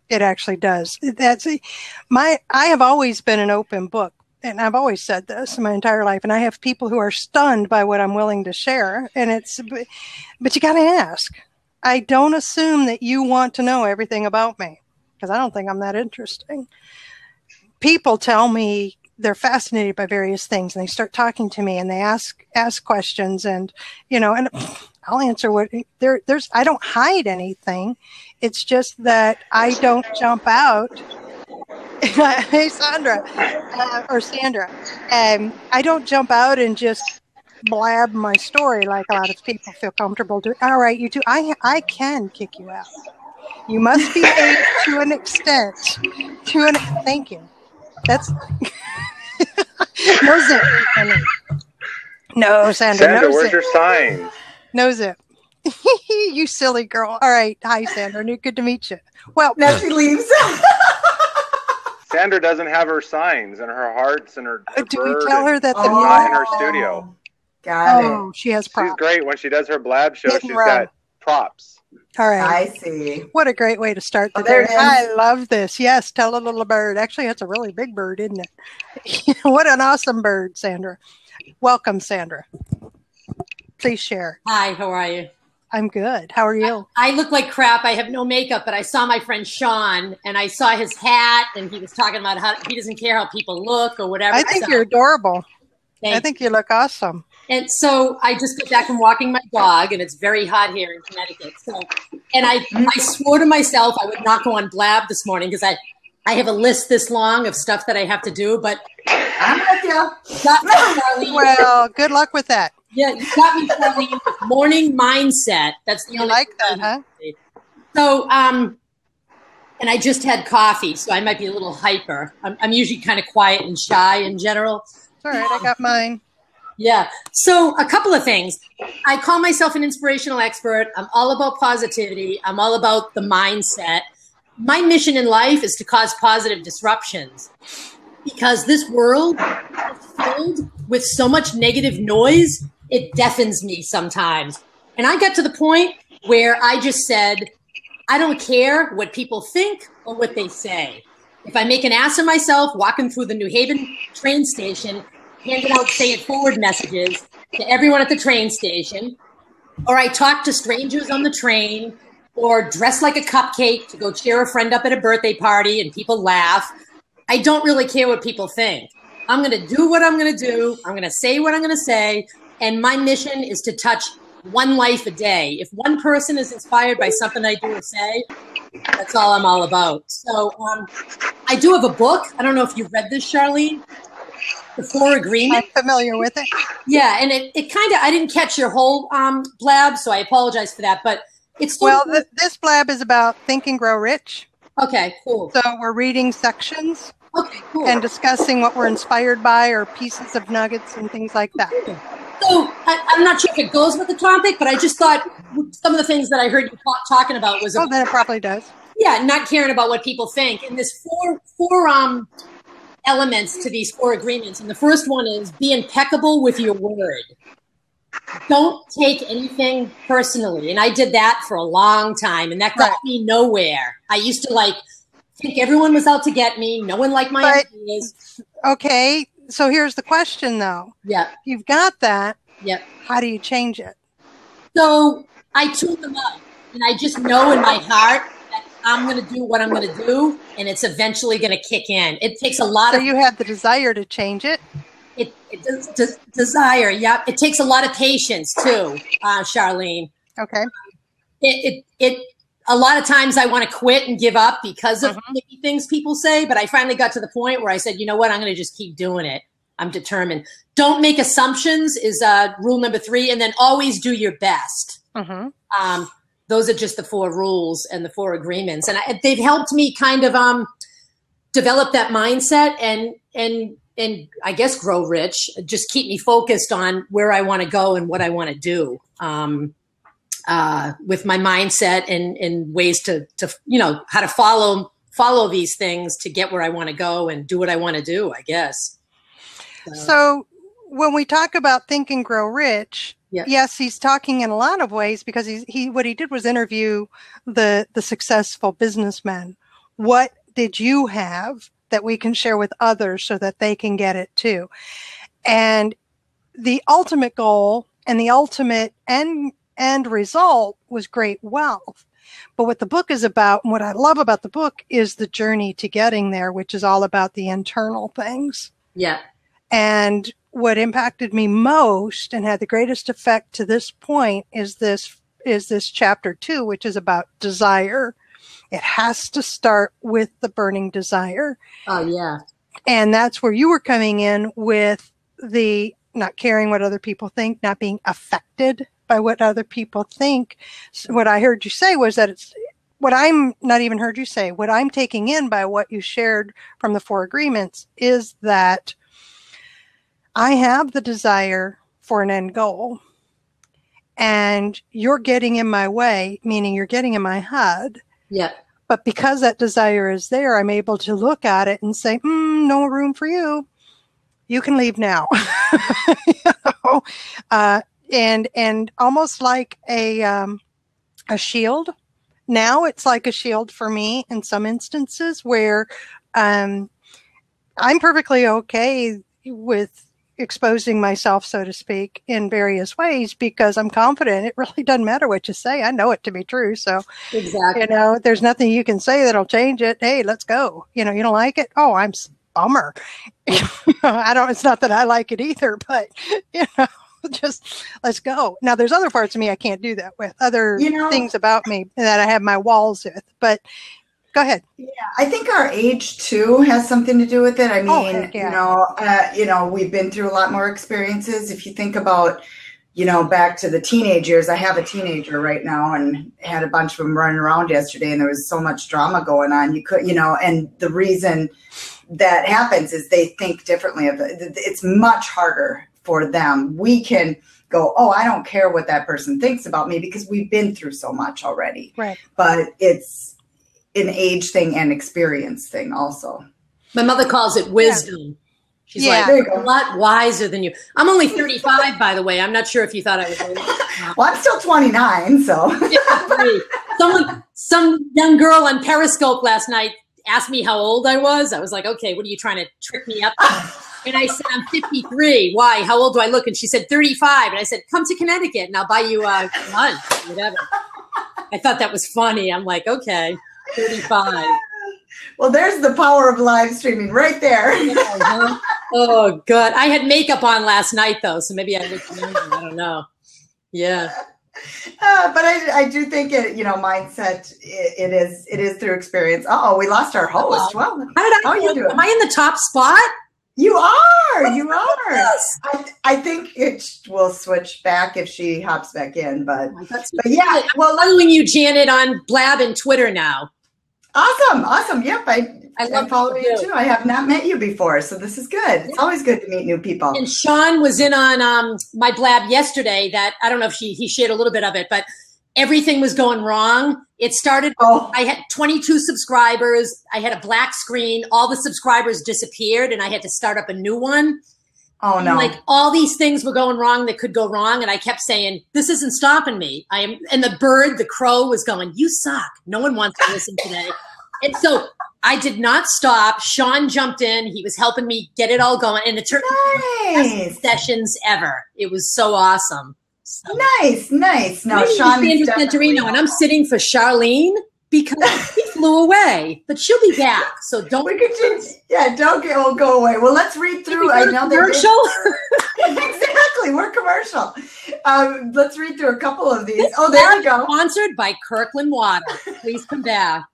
Speaker 1: It actually does. I have always been an open book. And I've always said this my entire life, and I have people who are stunned by what I'm willing to share. But you got to ask. I don't assume that you want to know everything about me, because I don't think I'm that interesting. People tell me they're fascinated by various things, and they start talking to me, and they ask questions, and and I'll answer what there's. I don't hide anything. It's just that I don't jump out. Hey, Sandra. I don't jump out and just blab my story like a lot of people feel comfortable doing. All right, you two, I can kick you out. You must behave to an extent. Thank you. That's no zip. No, Sandra.
Speaker 2: Sandra,
Speaker 1: no
Speaker 2: where's
Speaker 1: zip.
Speaker 2: your sign?
Speaker 1: No zip. You silly girl. All right. Hi, Sandra. Good to meet you. Well,
Speaker 4: now she leaves.
Speaker 2: Sandra doesn't have her signs and her hearts and her
Speaker 1: do we tell her that
Speaker 2: the not in her studio?
Speaker 4: Got it.
Speaker 1: She has props.
Speaker 2: She's great when she does her blab show. She's got props.
Speaker 1: All right.
Speaker 4: I see.
Speaker 1: What a great way to start the day. I love this. Yes, tell a little bird. Actually, it's a really big bird, isn't it? What an awesome bird, Sandra. Welcome, Sandra. Please share.
Speaker 5: Hi, how are you?
Speaker 1: I'm good. How are you?
Speaker 5: I look like crap. I have no makeup, but I saw my friend Sean, and I saw his hat, and he was talking about how he doesn't care how people look or whatever.
Speaker 1: I think you're adorable. I think you look awesome.
Speaker 5: And so I just got back from walking my dog, and it's very hot here in Connecticut. So, and I swore to myself I would not go on Blab this morning because I have a list this long of stuff that I have to do. But
Speaker 4: I'm with you.
Speaker 5: Got me, Charlene.
Speaker 1: Well, good luck with that.
Speaker 5: Yeah, you got me, Charlene, with morning mindset. That's the
Speaker 1: You
Speaker 5: only
Speaker 1: like
Speaker 5: thing.
Speaker 1: that, huh?
Speaker 5: So, and I just had coffee, so I might be a little hyper. I'm usually kind of quiet and shy in general.
Speaker 1: It's all right. I got mine.
Speaker 5: Yeah. So a couple of things. I call myself an inspirational expert. I'm all about positivity. I'm all about the mindset. My mission in life is to cause positive disruptions because this world is filled with so much negative noise, it deafens me sometimes. And I got to the point where I just said, I don't care what people think or what they say. If I make an ass of myself walking through the New Haven train station, handing out say it forward messages to everyone at the train station, or I talk to strangers on the train, or dress like a cupcake to go cheer a friend up at a birthday party and people laugh. I don't really care what people think. I'm going to do what I'm going to do. I'm going to say what I'm going to say. And my mission is to touch one life a day. If one person is inspired by something I do or say, that's all I'm all about. So I do have a book. I don't know if you've read this, Charlene. The 4 Agreements.
Speaker 1: I'm familiar with it.
Speaker 5: Yeah, and it kind of, I didn't catch your whole blab, so I apologize for that. But it's
Speaker 1: Well, this blab is about Think and Grow Rich.
Speaker 5: Okay, cool.
Speaker 1: So we're reading sections
Speaker 5: Okay, cool.
Speaker 1: and discussing what we're inspired by or pieces of nuggets and things like that.
Speaker 5: So I'm not sure if it goes with the topic, but I just thought some of the things that I heard you talking about was
Speaker 1: Oh, then it probably does.
Speaker 5: yeah, not caring about what people think. And there's four elements to these 4 agreements. And the first one is be impeccable with your word. Don't take anything personally. And I did that for a long time, and that got me nowhere. I used to think everyone was out to get me. No one liked my ideas.
Speaker 1: Okay, so here's the question, though.
Speaker 5: Yeah.
Speaker 1: You've got that.
Speaker 5: Yep.
Speaker 1: How do you change it?
Speaker 5: So I tune them up, and I just know in my heart that I'm going to do what I'm going to do, and it's eventually going to kick in. It takes a lot
Speaker 1: So
Speaker 5: of...
Speaker 1: you have the desire to change it?
Speaker 5: It does desire, yep. It takes a lot of patience, too, Charlene.
Speaker 1: Okay.
Speaker 5: A lot of times I want to quit and give up because of maybe things people say, but I finally got to the point where I said, you know what, I'm going to just keep doing it. I'm determined. Don't make assumptions is rule number 3, and then always do your best. Those are just the 4 rules and the 4 agreements, and they've helped me kind of develop that mindset and I guess grow rich. Just keep me focused on where I want to go and what I want to do with my mindset and ways to how to follow these things to get where I want to go and do what I want to do, I guess.
Speaker 1: So when we talk about Think and Grow Rich, yes, he's talking in a lot of ways because what he did was interview the successful businessmen. What did you have that we can share with others so that they can get it too? And the ultimate goal and the ultimate end result was great wealth. But what the book is about, and what I love about the book, is the journey to getting there, which is all about the internal things.
Speaker 5: Yeah.
Speaker 1: And what impacted me most and had the greatest effect to this point is this chapter 2, which is about desire. It has to start with the burning desire.
Speaker 5: Oh, yeah.
Speaker 1: And that's where you were coming in with the not caring what other people think, not being affected by what other people think. So what I heard you say was that it's what I'm not even heard you say. What I'm taking in by what you shared from the 4 agreements is that I have the desire for an end goal, and you're getting in my way, meaning you're getting in my head.
Speaker 5: Yeah.
Speaker 1: But because that desire is there, I'm able to look at it and say, no room for you. You can leave now. And almost like a shield. Now it's like a shield for me in some instances where I'm perfectly okay with exposing myself, so to speak, in various ways because I'm confident. It really doesn't matter what you say. I know it to be true. So,
Speaker 5: exactly.
Speaker 1: there's nothing you can say that'll change it. Hey, let's go. You don't like it? Oh, I'm bummer. It's not that I like it either, but just let's go. Now there's other parts of me I can't do that with, other things about me that I have my walls with, but go ahead.
Speaker 4: Yeah, I think our age too has something to do with it. I mean, we've been through a lot more experiences. If you think about, back to the teenage years, I have a teenager right now and had a bunch of them running around yesterday, and there was so much drama going on. And the reason that happens is they think differently it's much harder for them. We can go, oh, I don't care what that person thinks about me because we've been through so much already.
Speaker 1: Right.
Speaker 4: But it's an age thing and experience thing also.
Speaker 5: My mother calls it wisdom. Yeah. She's like, a lot wiser than you. I'm only 35, by the way. I'm not sure if you thought I was old.
Speaker 4: Well, I'm still 29, so.
Speaker 5: Some young girl on Periscope last night asked me how old I was. I was like, okay, what are you trying to trick me up? And I said, I'm 53. Why? How old do I look? And she said, 35. And I said, come to Connecticut and I'll buy you a lunch, whatever. I thought that was funny. I'm like, okay, 35.
Speaker 4: Well, there's the power of live streaming right there.
Speaker 5: Oh, God. I had makeup on last night, though, so maybe I looked younger. I don't know. Yeah.
Speaker 4: But I do think mindset, it is through experience. Oh, we lost our host. Well, how are you doing?
Speaker 5: Am I in the top spot?
Speaker 4: You are. You are. Yes. I think it will switch back if she hops back in. But yeah.
Speaker 5: Well, I'm following you, Janet, on Blab and Twitter now.
Speaker 4: Awesome. Yep. I love following you too. I have not met you before, so this is good. It's always good to meet new people.
Speaker 5: And Sean was in on my Blab yesterday. That I don't know if he shared a little bit of it, but everything was going wrong. It started. I had 22 subscribers. I had a black screen. All the subscribers disappeared, and I had to start up a new one.
Speaker 4: Oh no!
Speaker 5: And all these things were going wrong that could go wrong, and I kept saying, "This isn't stopping me." And the crow was going, "You suck. No one wants to listen today." And so I did not stop. Sean jumped in. He was helping me get it all going, and it turned into the best sessions ever. It was so awesome. So,
Speaker 4: nice. No, Sean is
Speaker 5: Santorino, and I'm sitting for Charlene because she flew away, but she'll be back. So don't.
Speaker 4: Don't go away. Well, let's read through.
Speaker 5: I know commercial.
Speaker 4: Exactly, we're commercial. Let's read through a couple of these. Oh, there we go.
Speaker 5: Sponsored by Kirkland Water. Please come back.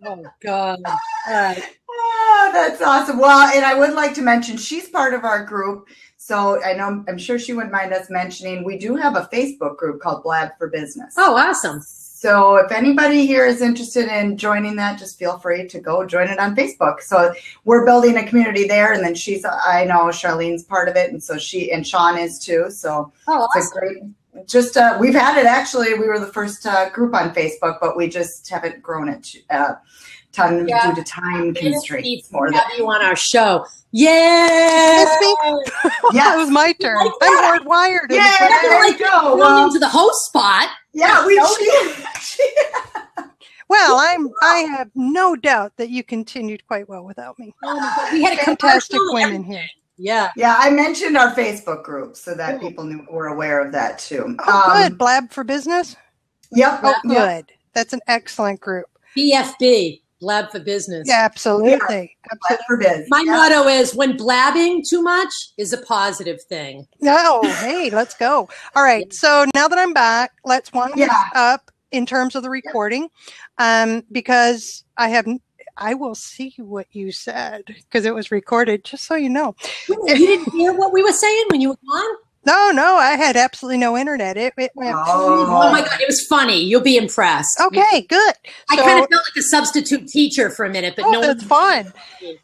Speaker 5: Oh God! All right.
Speaker 4: Oh, that's awesome. Well, and I would like to mention she's part of our group. So I'm sure she wouldn't mind us mentioning, we do have a Facebook group called Blab for Business.
Speaker 5: Oh, awesome.
Speaker 4: So if anybody here is interested in joining that, just feel free to go join it on Facebook. So we're building a community there. And then I know Charlene's part of it. And so and Sean is too. So it's a great, we've had it actually. We were the first group on Facebook, but we just haven't grown it due to time constraints. More
Speaker 5: have you on our show. Yay!
Speaker 1: That was my turn. I'm hardwired.
Speaker 4: Yeah, there you go.
Speaker 5: Going into the host spot.
Speaker 4: Yeah,
Speaker 1: Well, I have no doubt that you continued quite well without me.
Speaker 5: We had a
Speaker 1: fantastic women here.
Speaker 5: Yeah.
Speaker 4: Yeah, I mentioned our Facebook group so that people were aware of that too.
Speaker 1: Oh, good. Blab for Business?
Speaker 4: Yep.
Speaker 1: Oh, good. That's an excellent group.
Speaker 5: BFB. Blab for Business.
Speaker 1: Yeah, absolutely.
Speaker 4: Blab for Biz.
Speaker 5: My motto is when blabbing too much is a positive thing.
Speaker 1: No, hey, let's go. All right. So now that I'm back, let's wind this up in terms of the recording, because I will see what you said because it was recorded, just so you know.
Speaker 5: You didn't hear what we were saying when you were on?
Speaker 1: No, I had absolutely no internet. It went
Speaker 5: oh my God, it was funny. You'll be impressed.
Speaker 1: Okay, good.
Speaker 5: I kind of felt like a substitute teacher for a minute, but no.
Speaker 1: That's fun.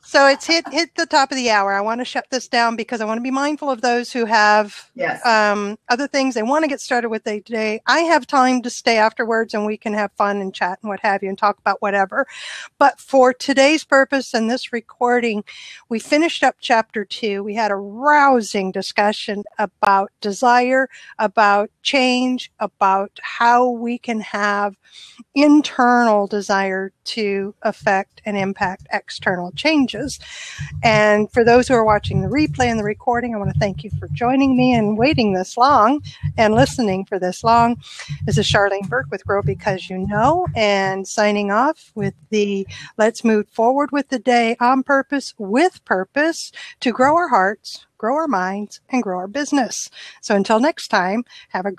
Speaker 1: So it's hit the top of the hour. I want to shut this down because I want to be mindful of those who have other things they want to get started with today. I have time to stay afterwards and we can have fun and chat and what have you and talk about whatever. But for today's purpose and this recording, we finished up chapter 2. We had a rousing discussion about about desire, about change, about how we can have internal desire to affect and impact external changes. And for those who are watching the replay and the recording, I want to thank you for joining me and waiting this long and listening for this long. This is Charlene Burke with Grow Because You Know, and signing off with the let's move forward with the day on purpose, with purpose, to grow our hearts, grow our minds, and grow our business. So until next time, have a